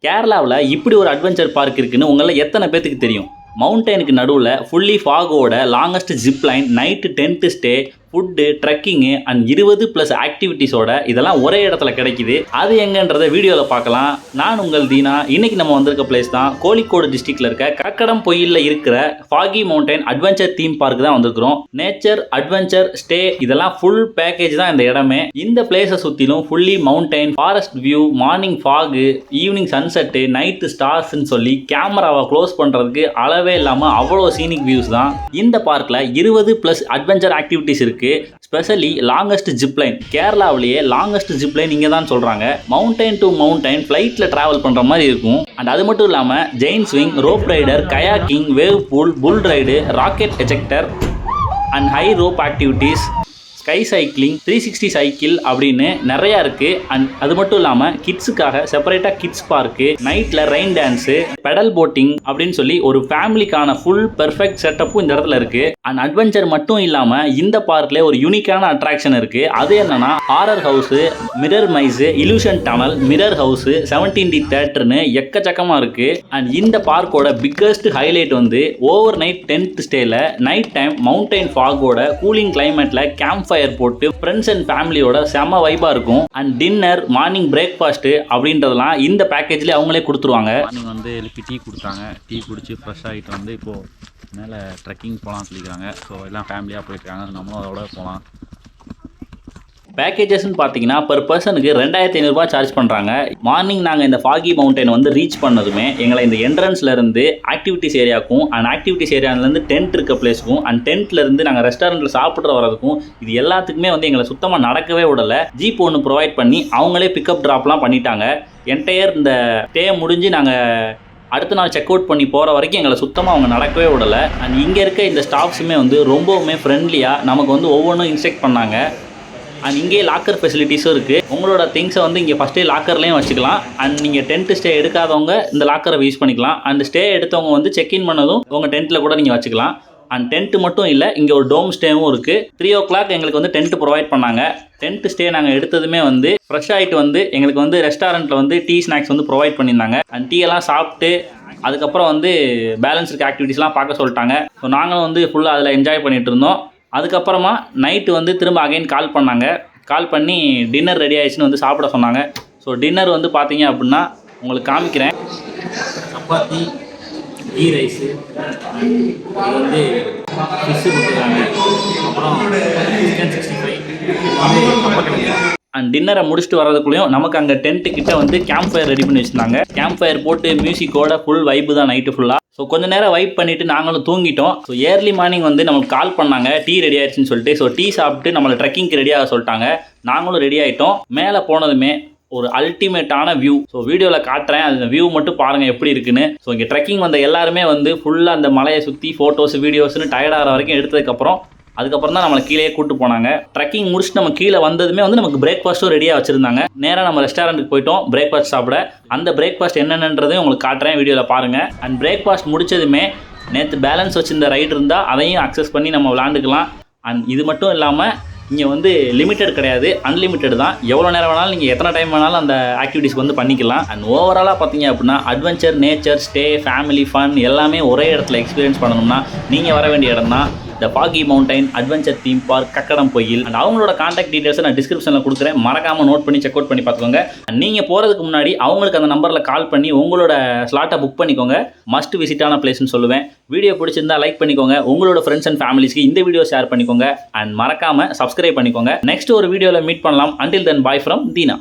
கேரளாவில் இப்படி ஒரு அட்வென்ச்சர் பார்க் இருக்குன்னு உங்களை எத்தனை பேத்துக்கு தெரியும்? மவுண்டனுக்கு நடுவில் ஃபுல்லி ஃபாகோட longest zip line, night tent stay, food, trekking and 20+ ஆக்டிவிட்டீஸோட இதெல்லாம் ஒரே இடத்துல கிடைக்குது. அது எங்கன்றதை வீடியோவில் பார்க்கலாம். நான் உங்கள் தீனா. இன்னைக்கு நம்ம வந்திருக்க பிளேஸ் தான் கோழிக்கோடு டிஸ்ட்ரிக்ட்ல இருக்க கக்கடம் பொயிலில் இருக்கிற foggy mountain adventure theme park தான் வந்திருக்கிறோம். நேச்சர், அட்வென்ச்சர், ஸ்டே இதெல்லாம் ஃபுல் பேக்கேஜ் தான் இந்த இடமே. இந்த பிளேஸை சுற்றிலும் fully mountain, forest view, morning fog, evening sunset, night ஸ்டார்ஸ்ன்னு சொல்லி கேமராவை க்ளோஸ் பண்ணுறதுக்கு அளவே இல்லாமல் அவ்வளோ சீனிக் வியூஸ் தான். இந்த பார்க்கில் 20+ அட்வென்ச்சர் ஆக்டிவிட்டீஸ் இருக்கு. ஸ்பெஷலி லாங்கஸ்ட் ஜிப் லைன், கேரளாவிலேயே லாங்கஸ்ட் ஜிப் லைன் இங்கே தான் சொல்கிறாங்க. மவுண்டன் டு மவுண்டன் ஃப்ளைட்டில் ட்ராவல் பண்ணுற மாதிரி இருக்கும். அண்ட் அது மட்டும் இல்லாமல் chain swing, rope rider, kayaking, wave pool, bull ride, rocket ejector and high rope activities, sky cycling, 360 cycle அப்படின்னு நிறையா இருக்குது. அண்ட் அது மட்டும் இல்லாமல் கிட்ஸுக்காக செப்பரேட்டாக கிட்ஸ் பார்க்கு, நைட்டில் ரெயின் டான்ஸு, பெடல் போட்டிங் அப்படின்னு சொல்லி ஒரு ஃபேமிலிக்கான ஃபுல் பெர்ஃபெக்ட் செட்டப்பும் இந்த இடத்துல இருக்குது. அண்ட் அட்வென்ச்சர் மட்டும் இல்லாமல் இந்த பார்க்கில் ஒரு யூனிக்கான அட்ராக்ஷன் இருக்குது. அது என்னன்னா horror house, mirror maze, illusion tunnel, mirror house, 17D தேட்டர்னு எக்கச்சக்கமாக இருக்குது. அண்ட் இந்த பார்க்கோட பிக்கஸ்ட் ஹைலைட் வந்து ஓவர் நைட் டென்ட் ஸ்டேல நைட் டைம் மவுண்டன் ஃபாகோட கூலிங் கிளைமேட்டில் கேம்ப் ஃபயர் போட்டு ஃப்ரெண்ட்ஸ் அண்ட் ஃபேமிலியோட செம வைபாக இருக்கும். அண்ட் டின்னர், மார்னிங் பிரேக்ஃபாஸ்ட்டு அப்படின்றதெல்லாம் இந்த பேக்கேஜ்லேயே அவங்களே கொடுத்துருவாங்க. மார்னிங் வந்து எழுப்பி டீ கொடுத்தாங்க. டீ குடிச்சு ஃப்ரெஷ் ஆகிட்டு வந்து இப்போது மேலே ட்ரெக்கிங் போகலான்னு சொல்லிக்கிறாங்க. ஸோ எல்லாம் ஃபேமிலியாக போயிட்டுருக்காங்க. நம்மளும் அதோட போகலாம். பேக்கேஜஸ்ன்னு பார்த்தீங்கன்னா பர் பர்சனுக்கு 2500 சார்ஜ் பண்ணுறாங்க. மார்னிங் நாங்கள் இந்த ஃபாகி மவுண்டன் வந்து ரீச் பண்ணதுமே எங்களை இந்த என்ட்ரன்ஸ்லேருந்து ஆக்டிவிட்டிஸ் ஏரியாவுக்கும் அண்ட் ஆக்டிவிட்டிஸ் ஏரியாவிலேருந்து டென்ட் இருக்க பிளேஸுக்கும் அண்ட் டென்ட்லேருந்து நாங்கள் ரெஸ்டாரண்ட்டில் சாப்பிட்ற வரதுக்கும் இது எல்லாத்துக்குமே வந்து எங்களை சுத்தமாக நடக்கவே விடலை. ஜீப் ஒன்று ப்ரொவைட் பண்ணி அவங்களே பிக்கப் ட்ராப்லாம் பண்ணிட்டாங்க. என்டையர் இந்த ஸ்டே முடிஞ்சு நாங்கள் அடுத்த நாள் செக் அவுட் பண்ணி போகிற வரைக்கும் எங்களை சுத்தமாக அவங்க நடக்கவே விடலை. அண்ட் இங்கே இருக்க இந்த ஸ்டாஃப்ஸுமே வந்து ரொம்பவுமே ஃப்ரெண்ட்லியாக நமக்கு வந்து ஒவ்வொன்றும் இன்ஸ்ட்ரக்ட் பண்ணாங்க. அண்ட் இங்கே லாக்கர் ஃபெசிலிட்டிஸும் இருக்குது. உங்களோட திங்ஸை வந்து இங்கே ஃபஸ்ட்டே லாக்கர்லேயும் வச்சுக்கலாம். அண்ட் நீங்கள் டென்ட் ஸ்டே எடுக்காதவங்க இந்த லாக்கரை யூஸ் பண்ணிக்கலாம். அண்ட் ஸ்டே எடுத்தவங்க வந்து செக்இன் பண்ணதும் உங்கள் டென்ட்டில் கூட நீங்கள் வச்சுக்கலாம். அண்ட் டென்ட்டு மட்டும் இல்லை, இங்கே ஒரு டோம் ஸ்டேவும் இருக்குது. 3 o'clock எங்களுக்கு வந்து டென்ட் ப்ரொவைட் பண்ணாங்க. டென்ட் ஸ்டே நாங்கள் எடுத்ததுமே வந்து ஃப்ரெஷ் ஆகிட்டு வந்து எங்களுக்கு வந்து ரெஸ்டாரண்ட்டில் வந்து டீ ஸ்நாக்ஸ் வந்து ப்ரொவைட் பண்ணியிருந்தாங்க. அண்ட் டீ எல்லாம் சாப்பிட்டு அதுக்கப்புறம் வந்து பேலன்ஸ் இருக்க ஆக்டிவிட்டீஸ்லாம் பார்க்க சொல்லிட்டாங்க. ஸோ நாங்களும் வந்து ஃபுல்லாக அதில் என்ஜாய் பண்ணிகிட்டு இருந்தோம். அதுக்கப்புறமா நைட்டு வந்து திரும்ப அகைன் கால் பண்ணாங்க. கால் பண்ணி டின்னர் ரெடி ஆகிடுச்சுன்னு வந்து சாப்பிட சொன்னாங்க. ஸோ டின்னர் வந்து பார்த்தீங்க அப்படின்னா உங்களுக்கு காமிக்கிறேன். சப்பாத்தி, கீ ரைஸு, இது வந்து ஃபிஷ்ஷு கொடுத்துருக்காங்க. அப்புறம் சிக்கன் 65 அண்ட் டின்னரை முடிச்சுட்டு வரதுக்குள்ளேயும் நமக்கு அங்கே டென்ட்டு கிட்ட வந்து கேம்ப் ஃபயர் ரெடி பண்ணி வச்சுருந்தாங்க. கேம்ப் ஃபயர் போட்டு மியூசிக்கோட ஃபுல் வைப்பு தான் நைட்டு ஃபுல்லாக. ஸோ கொஞ்சம் நேரம் வைப் பண்ணிவிட்டு நாங்களும் தூங்கிட்டோம். ஸோ ஏர்லி மார்னிங் வந்து நம்மளுக்கு கால் பண்ணாங்க டீ ரெடி ஆயிடுச்சுன்னு சொல்லிட்டு. ஸோ டீ சாப்பிட்டு நம்மளை ட்ரெக்கிங்க்கு ரெடியாக சொல்லிட்டாங்க. நாங்களும் ரெடி ஆகிட்டோம். மேலே போனதுமே ஒரு அல்டிமேட்டான வியூ. ஸோ வீடியோவில் காட்டுறேன், அந்த வியூ மட்டும் பாருங்கள் எப்படி இருக்குன்னு. ஸோ இங்கே ட்ரெக்கிங் வந்த எல்லாருமே வந்து ஃபுல்லாக அந்த மலையை சுற்றி ஃபோட்டோஸ், வீடியோஸ்னு டயர்டாகிற வரைக்கும் எடுத்ததுக்கப்புறம் அதுக்கப்புறம் தான் நம்மளை கீழே கூட்டு போனாங்க. ட்ரெக்கிங் முடிச்சுட்டு நம்ம கீழே வந்ததுமே வந்து நமக்கு பிரேக்ஃபாஸ்ட்டும் ரெடியாக வச்சுருந்தாங்க. நேராக நம்ம ரெஸ்டாரண்ட்டுக்கு போயிட்டோம் பிரேக்ஃபாஸ்ட் சாப்பிட. அந்த பிரேக்ஃபாஸ்ட் என்னென்னன்றதையும் உங்களுக்கு காட்டுறேன், வீடியோவில் பாருங்கள். அண்ட் பிரேக்ஃபாஸ்ட் முடிச்சதுமே நேற்று பேலன்ஸ் வச்சுருந்த ரைடு இருந்தால் அதையும் அக்சஸ் பண்ணி நம்ம விளாண்டுக்கலாம். அண்ட் இது மட்டும் இல்லாமல் இங்கே வந்து லிமிட்டட் கிடையாது, அன்லிமிட்டட் தான். எவ்வளோ நேரம் வேணாலும் நீங்கள் எத்தனை டைம் வேணாலும் அந்த ஆக்டிவிட்டிஸ் வந்து பண்ணிக்கலாம். அண்ட் ஓவராலாக பார்த்தீங்க அப்படின்னா adventure, nature, stay, family, fun எல்லாமே ஒரே இடத்துல எக்ஸ்பீரியன்ஸ் பண்ணணும்னா நீங்கள் வர வேண்டிய இடம் தான் இந்த foggy mountain adventure theme park Kakkadampoyil. And அவங்களோட கான்டாக்ட் டீட்டெயில்ஸை நான் டிஸ்கிரிப்ஷனில் கொடுக்குறேன். மறக்காமல் நோட் பண்ணி செக் அவுட் பண்ணி பார்த்துக்கோங்க. நீங்கள் போகிறதுக்கு முன்னாடி அவங்களுக்கு அந்த நம்பரில் கால் பண்ணி உங்களோட ஸ்லாட்டை புக் பண்ணிக்கோங்க. மஸ்ட் விசிட்டான பிளேஸ்னு சொல்லுவேன். வீடியோ பிடிச்சிருந்தா லைக் பண்ணிக்கோங்க. உங்களோட ஃப்ரெண்ட்ஸ் அண்ட் ஃபேமிலிஸ்க்கு இந்த வீடியோ ஷேர் பண்ணிக்கோங்க. அண்ட் மறக்காமல் சப்ஸ்கிரைப் பண்ணிக்கோங்க. நெக்ஸ்ட் ஒரு வீடியோவில் மீட் பண்ணலாம். Until then bye from Dheena.